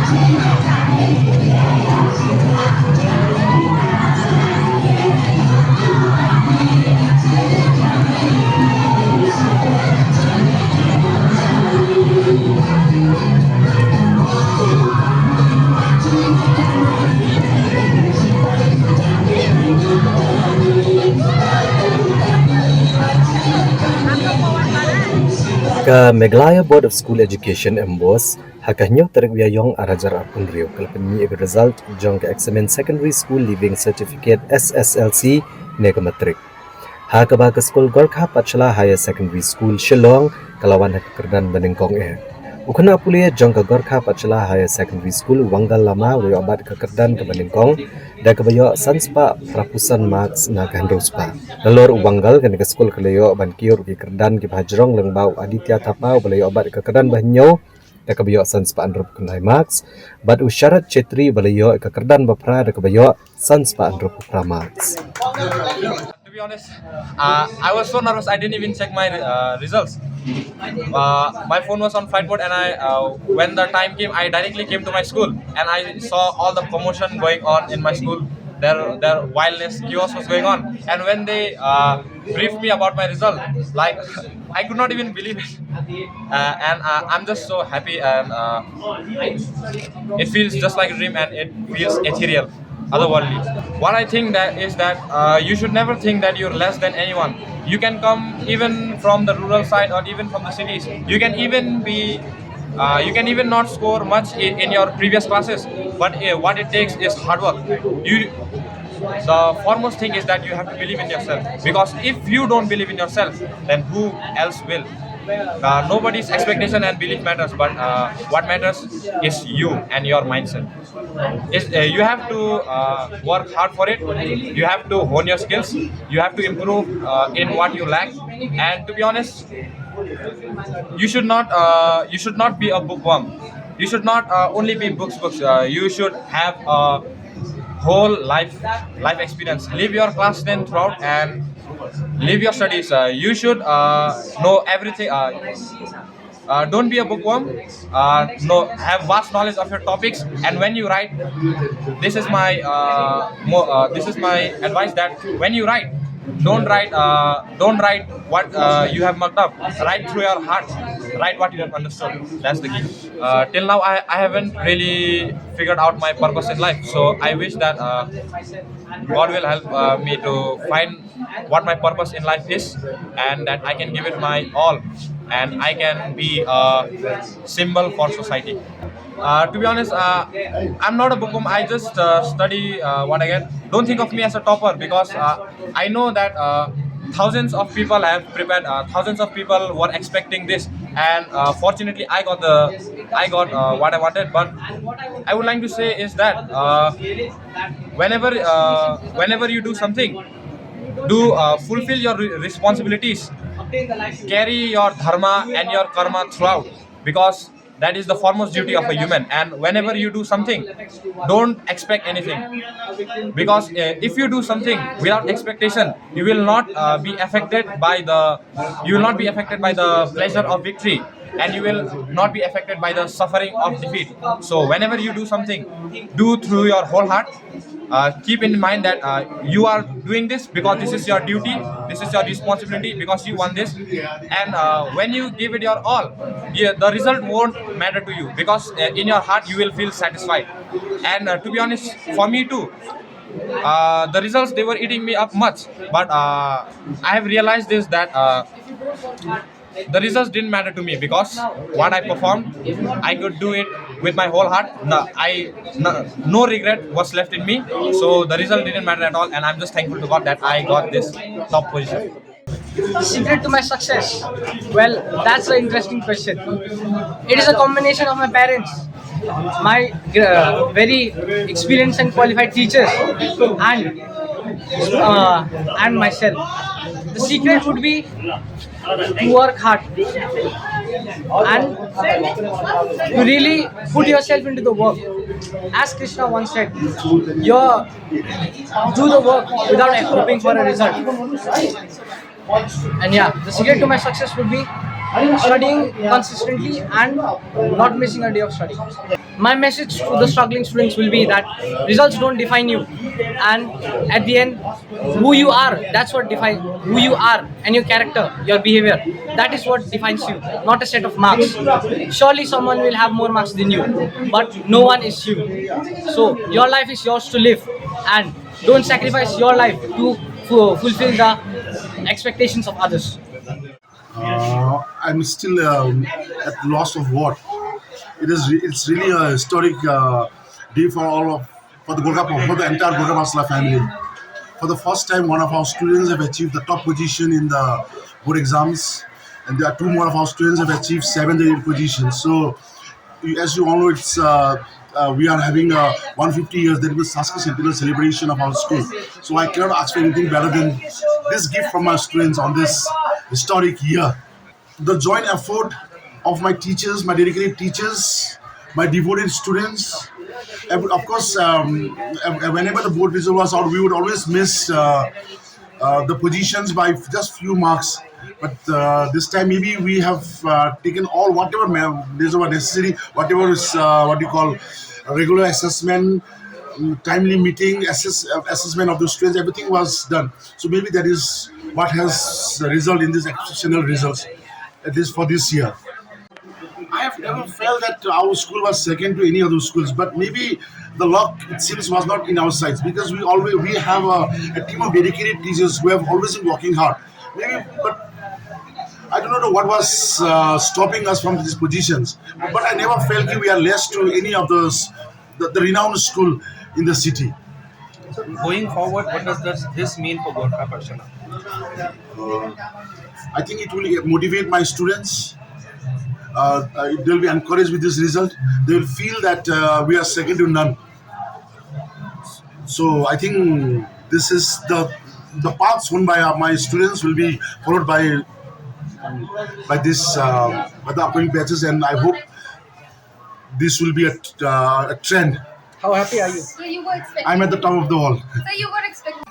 Ke Meghalaya Board of School Education embos hakahnya terbiayong arajar apun rio kalpani eg result jong ke examen secondary school leaving certificate SSLC nega matric. Haka ba ke school Gorkha Patshala Higher Secondary School Shillong kalawan hak Kyrdan Nyngkong Ukuna pulia jong ke Gorkha Pathshala Higher Secondary School wanggal lama wayo abad ke Kyrdan ke Nyngkong da ke bayo sanspa prapusan marks na kahendospa. Lalor wanggal ke school ke leyo ban kiur ke Kyrdan ke bhajrong lengbau aditya tapau balayo abad ke Kyrdan bahnyo da ke bayo sanspa androp kunai marks bad usyarat chetri balayo ke Kyrdan bapra da ke bayo sanspa androp pra marks. To be honest, I was so nervous I didn't even check my results. My phone was on flight mode, and when the time came, I directly came to my school, and I saw all the commotion going on in my school. Their wildness, chaos was going on, and when they briefed me about my result, like I could not even believe it, and I'm just so happy, and it feels just like a dream, and it feels ethereal, otherworldly. What I think that is that you should never think that you're less than anyone. You can come even from the rural side or even from the cities. You can even be you can even not score much in your previous classes, but what it takes is hard work. The foremost thing is that you have to believe in yourself, because if you don't believe in yourself, then who else will? Nobody's expectation and belief matters, but what matters is you and your mindset. You have to work hard for it. You have to hone your skills. You have to improve in what you lack. And to be honest, you should not be a bookworm. You should not only be books. You should have a whole life experience. Live your class 10 throughout and live your studies. You should know everything. Don't be a bookworm. Have vast knowledge of your topics. And when you write, this is my this is my advice, that when you write, don't write what you have mucked up. Write through your heart. Write what you have understood. That's the key. Till now, I haven't really figured out my purpose in life. So I wish that God will help me to find what my purpose in life is, and that I can give it my all, and I can be a symbol for society. To be honest, I'm not a bookworm. I just study what I get. Don't think of me as a topper, because I know that thousands of people have prepared. Thousands of people were expecting this, and fortunately, I got what I wanted. But I would like to say is that whenever you do something, do fulfill your responsibilities, carry your dharma and your karma throughout, because that is the foremost duty of a human. And whenever you do something, don't expect anything, because if you do something without expectation, you will not be affected by the pleasure of victory, and you will not be affected by the suffering of defeat. So whenever you do something, do through your whole heart. Keep in mind that you are doing this because this is your duty, this is your responsibility, because you want this. And when you give it your all, the result won't matter to you, because in your heart you will feel satisfied. And to be honest, for me too, the results, they were eating me up much, but I have realized this, that the results didn't matter to me, because what I performed, I could do it with my whole heart. No regret was left in me. So the result didn't matter at all, and I'm just thankful to God that I got this top position. The secret to my success? Well, that's an interesting question. It is a combination of my parents, my very experienced and qualified teachers, and myself. The secret would be to work hard and to really put yourself into the work. As Krishna once said, you do the work without hoping for a result. And yeah, the secret to my success would be studying consistently and not missing a day of study. My message to the struggling students will be that results don't define you, and at the end, who you are, that's what defines who you are, and your character, your behavior, that is what defines you, not a set of marks. Surely someone will have more marks than you, but no one is you. So your life is yours to live, and don't sacrifice your life to fulfill the expectations of others. I'm still at loss of what. It's really a historic day for all of for the for the entire Gorkha Pathshala family. For the first time, one of our students have achieved the top position in the board exams, and there are two more of our students have achieved 7th and 8th position. So, as you all know, it's we are having 150 years. There is a Sslc centennial celebration of our school. So I cannot ask for anything better than this gift from my students on this historic year. The joint effort of my teachers, my dedicated teachers, my devoted students. And of course, whenever the board result was out, we would always miss the positions by just few marks. But this time, maybe we have taken all whatever measures were necessary, whatever is what you call regular assessment, timely meeting, assessment of the students, everything was done. So maybe that is what has resulted in this exceptional results, at least for this year. I have never felt that our school was second to any other schools, but maybe the luck it seems was not in our sides because we have a team of dedicated teachers who have always been working hard. Maybe, but I do not know what was stopping us from these positions. But I never felt that we are less to any of the renowned school in the city. Going forward, what does this mean for Gorkha Pathshala? I think it will motivate my students. They'll be encouraged with this result. They will feel that we are second to none. So I think this is the paths won by my students will be followed by this by the upcoming batches, and I hope this will be a trend. How happy are you? So you were expecting. I'm at the top of the wall. So you were expecting.